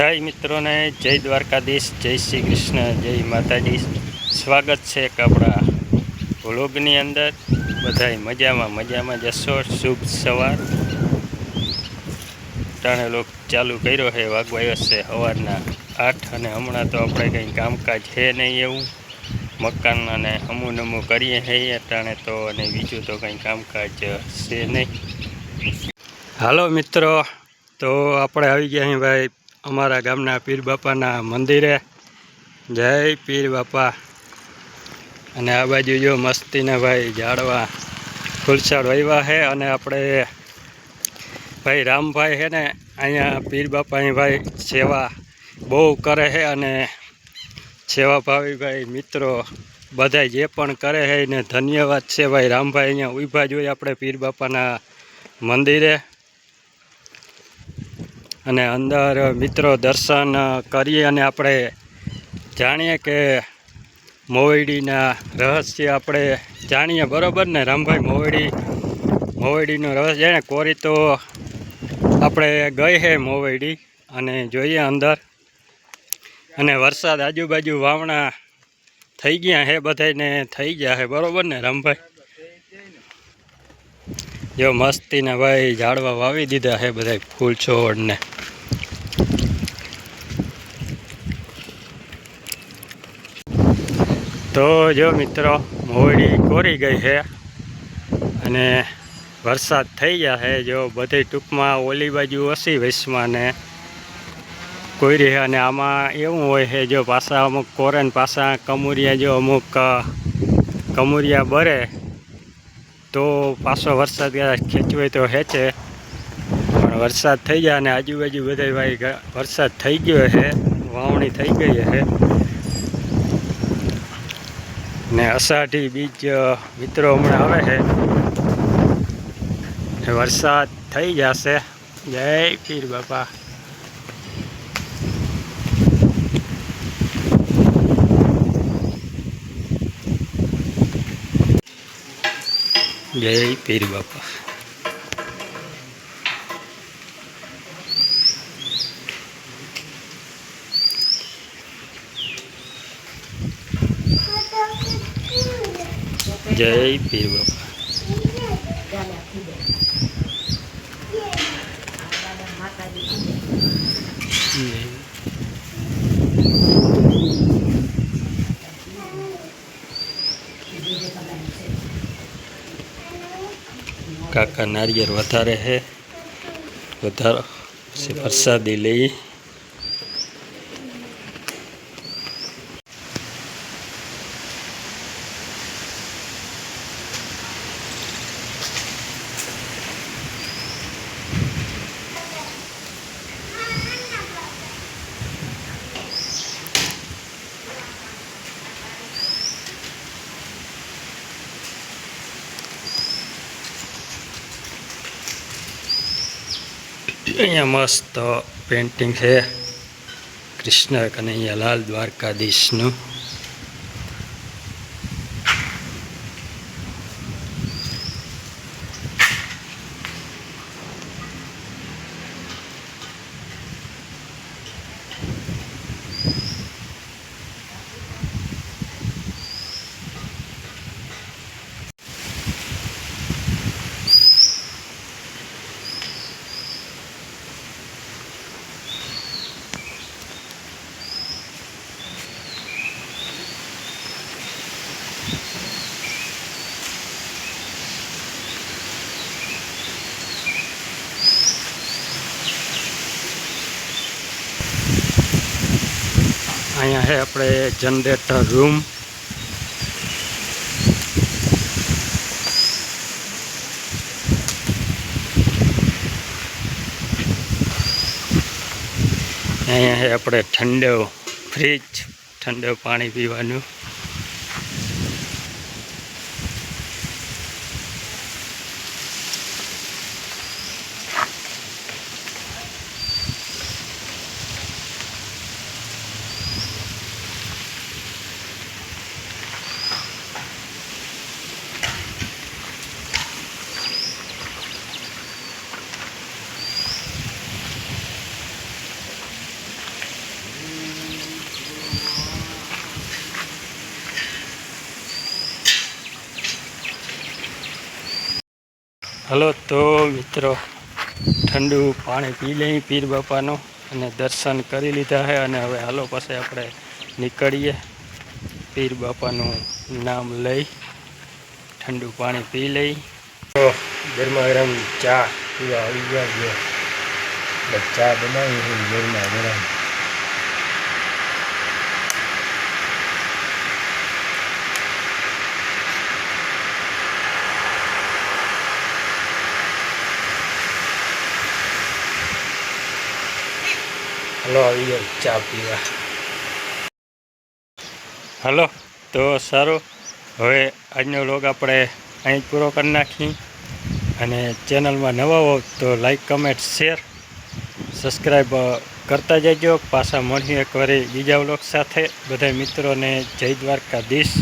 બધાય મિત્રોને જય દ્વારકાધીશ, જય શ્રી કૃષ્ણ, જય માતાજી। સ્વાગત છે એક આપણા વ્લોગની અંદર। બધાય મજામાં જશો। શુભ સવાર। ટાણે લોક ચાલુ કર્યો છે, વાગવાયો છે સવારના 8 અને હમણાં તો આપણે કંઈ કામકાજ છે નહીં એવું। મકાન અને નમું કરીએ છીએ ટાણે તો, અને બીજું તો કંઈ કામકાજ છે નહીં। હાલો મિત્રો, તો આપણે આવી ગયા અહીં ભાઈ અમારા ગામના પીર બાપાના મંદિરે। જય પીર બાપા। અને આ બાજુ જો મસ્તીના ભાઈ ઝાડવા ફૂલછાડ વાવ્યા છે। અને આપણે ભાઈ રામભાઈ છે ને અહીંયા પીર બાપાની ભાઈ સેવા બહુ કરે છે। અને સેવા ભાવી ભાઈ મિત્રો બધા જે પણ કરે છે એને ધન્યવાદ છે ભાઈ। રામભાઈ અહીંયા ઊભા જોઈએ આપણે પીર બાપાના મંદિરે। અને અંદર મિત્રો દર્શન કરીએ અને આપણે જાણીએ કે મોવડીના રહસ્ય આપણે જાણીએ, બરાબર ને રામભાઈ? મોવડીનો રહસ્ય જાણે। કોરી તો આપણે ગઈ છે મોવડી, અને જોઈએ અંદર। અને વરસાદ આજુબાજુ વાવણા થઈ ગયા છે, બધાને થઈ ગયા છે, બરાબર ને રામભાઈ? જો મસ્તીના ભાઈ ઝાડવા વાવી દીધા છે બધા ફૂલ છોડને। તો જો મિત્રો મોવડી કોરી ગઈ છે અને વરસાદ થઈ ગયા છે। જો બધી ટૂંકમાં ઓલી બાજુ ઓછી વૈશમાં ને કોરી છે। અને આમાં એવું હોય છે, જો પાછા અમુક કોરે ને પાછા કમુરિયા, જો અમુક કમુરિયા બરે તો પાછો વરસાદ ખેંચવાય તો ખેંચે, પણ વરસાદ થઈ જાય। અને આજુબાજુ બધા ભાઈ વરસાદ થઈ ગયો છે, વાવણી થઈ ગઈ છે। ને અષાઢી બીજ મિત્રો હમણાં આવે છે, વરસાદ થઈ જશે। જય પીર બાપા। જય પીર બાપા। જય પીર બાપા। કાકા નારિયેળ વધારે છે, વધારો પછી પ્રસાદી લઈ। અહીંયા મસ્ત પેન્ટિંગ છે કૃષ્ણ કનૈયાલાલ દ્વારકાધીશનું। અહીંયા છે આપણે જનરેટર રૂમ। અહીંયા છે આપણે ઠંડો ફ્રીજ, ઠંડો પાણી પીવાનું। હલો તો મિત્રો ઠંડુ પાણી પી લઈ પીર બાપાનું અને દર્શન કરી લીધા છે અને હવે હાલો પાસે આપણે નીકળીએ પીર બાપાનું નામ લઈ ઠંડુ પાણી પી લઈ તો ગરમા ગરમ ચા પીવા આવી ગયા છે ચા બનાવી છે ગરમા ગરમ હલો આવી ગયો ચા પીવા હલો તો સારું હવે આજનો વ્લોગ આપણે અહીં પૂરો કરી નાખી અને ચેનલમાં નવા હો તો લાઈક કમેન્ટ શેર સબસ્ક્રાઈબ કરતા જજો પાછા મળીએ એક વાર બીજા વ્લોગ સાથે બધા મિત્રોને જય દ્વારકાધીશ.